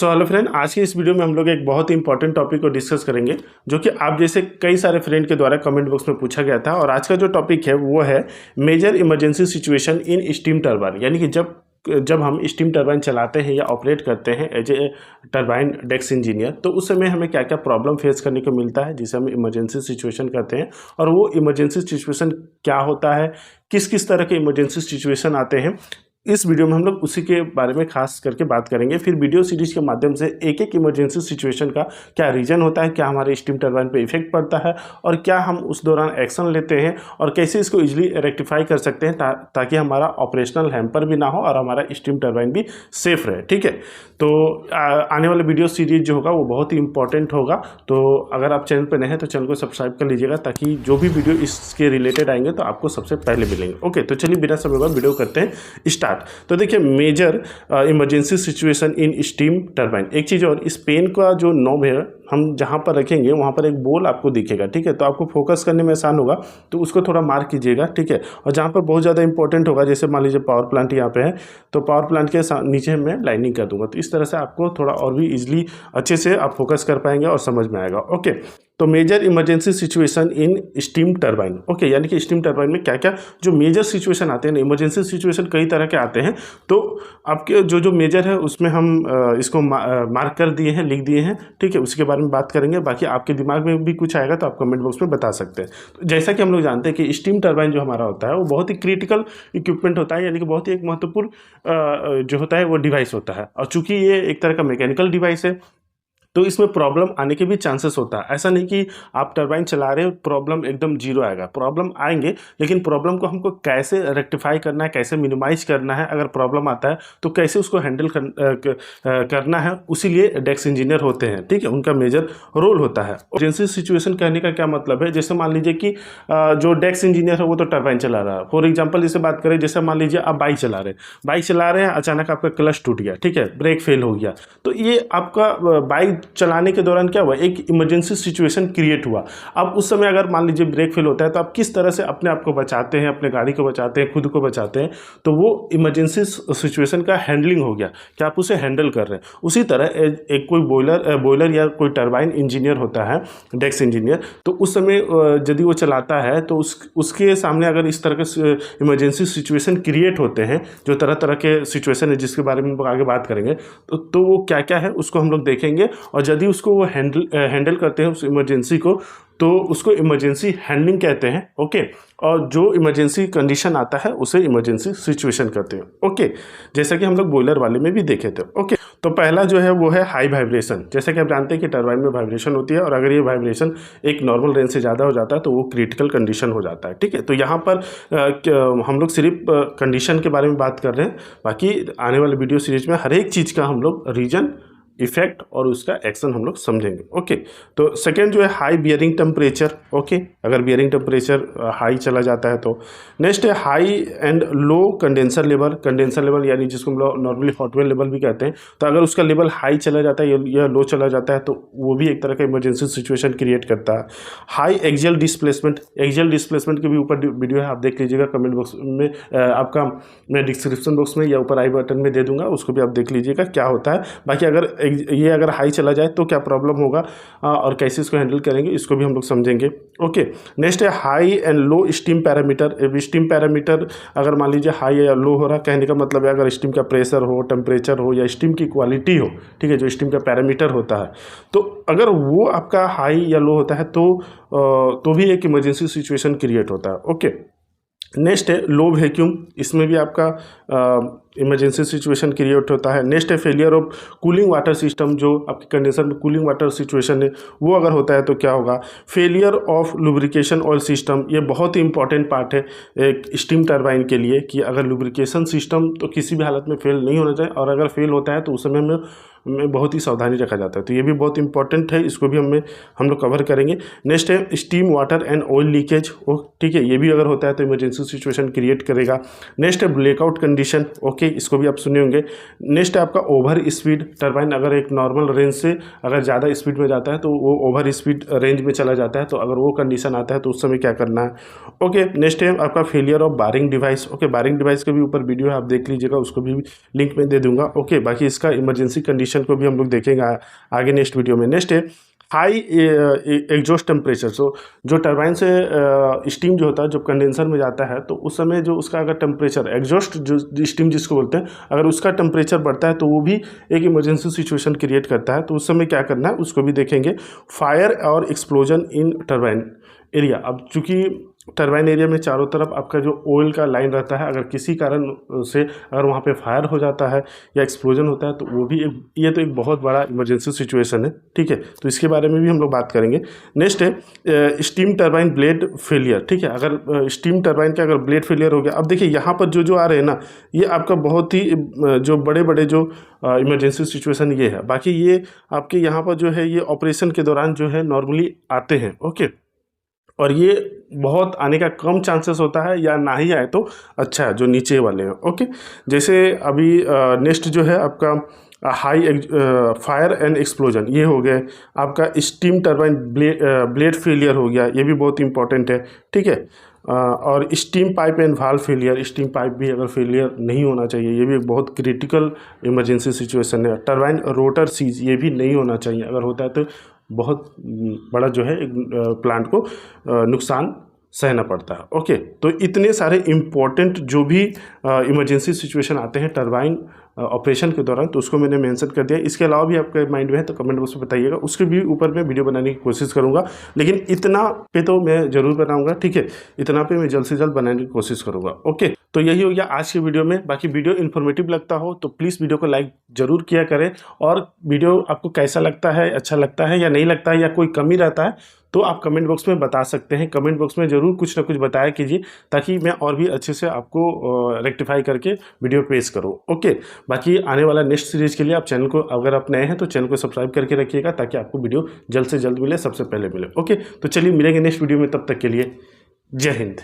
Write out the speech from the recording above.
Hello friend, आज की इस वीडियो में हम लोग एक बहुत ही इंपॉर्टेंट टॉपिक को डिस्कस करेंगे जो कि आप जैसे कई सारे फ्रेंड के द्वारा कमेंट बॉक्स में पूछा गया था। और आज का जो टॉपिक है वो है major emergency situation in steam turbine. यानी कि जब हम स्टीम टरबाइन चलाते हैं या ऑपरेट करते हैं as a turbine desk engineer, तो उस समय हमें क्या क्या प्रॉब्लम फेस करने को मिलता है जिसे हम इमरजेंसी सिचुएशन कहते हैं। और वो इमरजेंसी सिचुएशन क्या होता है, किस किस तरह के इमरजेंसी सिचुएशन आते हैं, इस वीडियो में हम लोग उसी के बारे में खास करके बात करेंगे। फिर वीडियो सीरीज के माध्यम से एक एक इमरजेंसी सिचुएशन का क्या रीजन होता है, क्या हमारे स्टीम टरबाइन पे इफेक्ट पड़ता है और क्या हम उस दौरान एक्शन लेते हैं और कैसे इसको इजीली रेक्टिफाई कर सकते हैं ताकि हमारा ऑपरेशनल हैम्पर भी ना हो और हमारा स्टीम टरबाइन भी सेफ रहे। ठीक है, तो आने वाले वीडियो सीरीज जो होगा वो बहुत ही इंपॉर्टेंट होगा। तो अगर आप चैनल पर नए हैं तो चैनल को सब्सक्राइब कर लीजिएगा ताकि जो भी वीडियो इसके रिलेटेड आएंगे तो आपको सबसे पहले मिलेंगे। ओके, तो चलिए बिना समय बाद वीडियो करते हैं स्टार्ट। तो देखिए, major emergency situation in steam turbine. एक चीज़ और, इस पेन का जो नॉब है हम जहाँ पर रखेंगे वहाँ पर एक बोल आपको दिखेगा। ठीक है, तो आपको फोकस करने में आसान होगा, तो उसको थोड़ा मार्क कीजिएगा। ठीक है, और जहाँ पर बहुत ज़्यादा इंपॉर्टेंट होगा, जैसे मान लीजिए पावर प्लांट यहाँ पे है, तो पावर प्लांट के नीचे मैं लाइनिंग कर दूंगा। तो इस तरह से आपको थोड़ा और भी इजीली अच्छे से आप फोकस कर पाएंगे और समझ में आएगा। ओके, तो major emergency situation in steam turbine. Okay, यानी कि स्टीम टरबाइन में क्या क्या जो मेजर सिचुएशन आते हैं। इमरजेंसी सिचुएशन कई तरह के आते हैं, तो आपके जो मेजर है उसमें हम इसको मार्क कर दिए हैं, लिख दिए हैं। ठीक है, उसके बारे में बात करेंगे। बाकी आपके दिमाग में भी कुछ आएगा तो आप कमेंट बॉक्स में बता सकते हैं। तो जैसा कि हम लोग जानते हैं कि स्टीम टरबाइन जो हमारा होता है वो बहुत ही क्रिटिकल इक्विपमेंट होता है, यानी कि बहुत ही एक महत्वपूर्ण जो होता है वो डिवाइस होता है। और चूंकि ये एक तरह का मैकेनिकल डिवाइस है तो इसमें प्रॉब्लम आने के भी चांसेस होता है। ऐसा नहीं कि आप टरबाइन चला रहे हो प्रॉब्लम एकदम जीरो आएगा, प्रॉब्लम आएंगे, लेकिन प्रॉब्लम को हमको कैसे रेक्टिफाई करना है, कैसे मिनिमाइज करना है, अगर प्रॉब्लम आता है तो कैसे उसको हैंडल करना है, उसीलिए डेस्क इंजीनियर होते हैं। ठीक है, उनका मेजर रोल होता है। इमरजेंसी सिचुएशन कहने का क्या मतलब है, जैसे मान लीजिए कि जो डेस्क इंजीनियर है वो तो टरबाइन चला रहा है। फॉर एग्जाम्पल इसे बात करें, जैसे मान लीजिए आप बाइक चला रहे हैं, अचानक आपका क्लच टूट गया। ठीक है, ब्रेक फेल हो गया, तो ये आपका बाइक चलाने के दौरान क्या हुआ, एक इमरजेंसी सिचुएशन क्रिएट हुआ। अब उस समय अगर मान लीजिए ब्रेक फेल होता है तो आप किस तरह से अपने आप को बचाते हैं, अपने गाड़ी को बचाते हैं, खुद को बचाते हैं, तो वो इमरजेंसी सिचुएशन का हैंडलिंग हो गया कि आप उसे हैंडल कर रहे हैं। उसी तरह एक कोई बॉयलर या कोई टरबाइन इंजीनियर होता है, डेस्क इंजीनियर, तो उस समय यदि वो चलाता है तो उसके सामने अगर इस तरह के इमरजेंसी सिचुएशन क्रिएट होते हैं, जो तरह तरह के सिचुएशन है जिसके बारे में आगे बात करेंगे, तो वो क्या क्या है उसको हम लोग देखेंगे। और यदि उसको वो हैंडल करते हैं उस इमरजेंसी को, तो उसको इमरजेंसी हैंडलिंग कहते हैं। ओके, और जो इमरजेंसी कंडीशन आता है उसे इमरजेंसी सिचुएशन कहते हैं। ओके, जैसा कि हम लोग बॉयलर वाले में भी देखे थे। ओके, तो पहला जो है वो है हाई वाइब्रेशन। जैसा कि आप जानते हैं कि टरबाइन में वाइब्रेशन होती है, और अगर ये वाइब्रेशन एक नॉर्मल रेंज से ज़्यादा हो जाता है तो वो क्रिटिकल कंडीशन हो जाता है। ठीक है, तो यहाँ पर हम लोग सिर्फ कंडीशन के बारे में बात कर रहे हैं, बाकी आने वाले वीडियो सीरीज में हर एक चीज़ का हम लोग रीजन, इफेक्ट और उसका एक्शन हम लोग समझेंगे। ओके, तो सेकेंड जो है हाई बियरिंग टेम्परेचर। ओके, अगर बियरिंग टेम्परेचर हाई चला जाता है तो। नेक्स्ट है high and low condenser level यानी जिसको हम लोग नॉर्मली हॉटवेल लेवल भी कहते हैं। तो अगर उसका लेवल हाई चला जाता है या लो चला जाता है तो वो भी एक तरह का इमरजेंसी सिचुएशन क्रिएट करता है। हाई एक्सियल डिस्प्लेसमेंट के भी ऊपर वीडियो है, आप देख लीजिएगा कमेंट बॉक्स में, आपका मैं डिस्क्रिप्शन बॉक्स में या ऊपर आई बटन में दे दूंगा, उसको भी आप देख लीजिएगा क्या होता है। बाकी अगर हाई चला जाए तो क्या प्रॉब्लम होगा और कैसे इसको हैंडल करेंगे, इसको भी हम लोग समझेंगे। ओके, नेक्स्ट है high and low steam parameter. Steam parameter अगर मान लीजिए हाई या लो हो रहा, कहने का मतलब है अगर स्टीम का प्रेशर हो, टेम्परेचर हो या स्टीम की क्वालिटी हो, ठीक है, जो स्टीम का पैरामीटर होता है, तो अगर वो आपका हाई या लो होता है तो भी एक इमरजेंसी सिचुएशन क्रिएट होता है। ओके, नेक्स्ट है लो वैक्यूम, इसमें भी आपका इमरजेंसी सिचुएशन क्रिएट होता है। नेक्स्ट है failure of cooling water system, जो आपके कंडेंसर में कूलिंग वाटर सिचुएशन है वो अगर होता है तो क्या होगा। Failure of lubrication oil system, ये बहुत ही इंपॉर्टेंट पार्ट है एक स्टीम टरबाइन के लिए कि अगर लुब्रिकेशन सिस्टम तो किसी भी हालत में फेल नहीं होना चाहिए, और अगर फेल होता है तो उस समय में बहुत ही सावधानी रखा जाता है। तो ये भी बहुत इंपॉर्टेंट है, इसको भी हम लोग कवर करेंगे। नेक्स्ट है steam water and oil leakage. ठीक है, ये भी अगर होता है तो इमरजेंसी सिचुएशन क्रिएट करेगा। नेक्स्ट है ब्लैकआउट कंडीशन। ओके, ओके, इसको भी आप सुने होंगे। नेक्स्ट है आपका ओवर स्पीड टरबाइन, अगर एक नॉर्मल रेंज से अगर ज़्यादा स्पीड में जाता है तो वो ओवर स्पीड रेंज में चला जाता है, तो अगर वो कंडीशन आता है तो उस समय क्या करना है। ओके, नेक्स्ट है आपका failure of bearing device. Okay, bearing device के भी ऊपर वीडियो है, आप देख लीजिएगा, उसको भी लिंक में दे दूंगा। ओके, बाकी इसका इमरजेंसी कंडीशन को भी हम लोग देखेंगे आगे नेक्स्ट वीडियो में। नेक्स्ट है हाई एग्जॉस्ट टेम्परेचर। जो टरबाइन से स्टीम जो होता है जब कंडेंसर में जाता है तो उस समय जो उसका अगर टेम्परेचर एग्जॉस्ट जो स्टीम जिसको बोलते हैं, अगर उसका टेम्परेचर बढ़ता है तो वो भी एक इमरजेंसी सिचुएशन क्रिएट करता है, तो उस समय क्या करना है उसको भी देखेंगे। फायर और एक्सप्लोजन इन टरबाइन एरिया। अब चूँकि टरबाइन एरिया में चारों तरफ आपका जो ऑयल का लाइन रहता है, अगर किसी कारण से अगर वहाँ पे फायर हो जाता है या एक्सप्लोजन होता है तो वो भी ये तो एक बहुत बड़ा इमरजेंसी सिचुएशन है, ठीक है, तो इसके बारे में भी हम लोग बात करेंगे। नेक्स्ट है स्टीम टरबाइन ब्लेड फेलियर, ठीक है, अगर स्टीम टरबाइन का अगर ब्लेड फेलियर हो गया। अब देखिए यहाँ पर जो आ रहे हैं ना, ये आपका बहुत ही जो बड़े बड़े जो इमरजेंसी सिचुएशन ये है, बाकी ये आपके यहाँ पर जो है ये ऑपरेशन के दौरान जो है नॉर्मली आते हैं। ओके, और ये बहुत आने का कम चांसेस होता है, या ना ही आए तो अच्छा है जो नीचे वाले हैं। ओके, जैसे अभी नेक्स्ट जो है आपका हाई फायर एंड एक्सप्लोजन, ये हो गए। आपका स्टीम टरबाइन ब्लेड फेलियर हो गया, ये भी बहुत इंपॉर्टेंट है, ठीक है। और steam pipe and valve failure, steam pipe भी अगर फेलियर नहीं होना चाहिए, ये भी एक बहुत क्रिटिकल इमरजेंसी सिचुएशन है। टरबाइन रोटर सीज, ये भी नहीं होना चाहिए, अगर होता है तो बहुत बड़ा जो है प्लांट को नुकसान सहना पड़ता है। ओके, तो इतने सारे इम्पोर्टेंट जो भी इमरजेंसी सिचुएशन आते हैं टरबाइन ऑपरेशन के दौरान, तो उसको मैंने मेंशन कर दिया। इसके अलावा भी आपके माइंड में है तो कमेंट बॉक्स में बताइएगा, उसके भी ऊपर मैं वीडियो बनाने की कोशिश करूंगा, लेकिन इतना पे तो मैं ज़रूर बनाऊंगा, ठीक है, इतना पे मैं जल्द से जल्द बनाने की कोशिश करूंगा। ओके, तो यही हो गया आज की वीडियो में। बाकी वीडियो इन्फॉर्मेटिव लगता हो तो प्लीज़ वीडियो को लाइक ज़रूर किया करें, और वीडियो आपको कैसा लगता है, अच्छा लगता है या नहीं लगता है, या कोई कमी रहता है तो आप कमेंट बॉक्स में बता सकते हैं। कमेंट बॉक्स में ज़रूर कुछ ना कुछ बताया कीजिए, ताकि मैं और भी अच्छे से आपको रेक्टिफाई करके वीडियो पेश करूँ। ओके, बाकी आने वाला नेक्स्ट सीरीज़ के लिए आप चैनल को, अगर आप नए हैं तो चैनल को सब्सक्राइब करके रखिएगा, ताकि आपको वीडियो जल्द से जल्द मिले, सबसे पहले मिले। ओके, तो चलिए मिलेंगे नेक्स्ट वीडियो में, तब तक के लिए जय हिंद।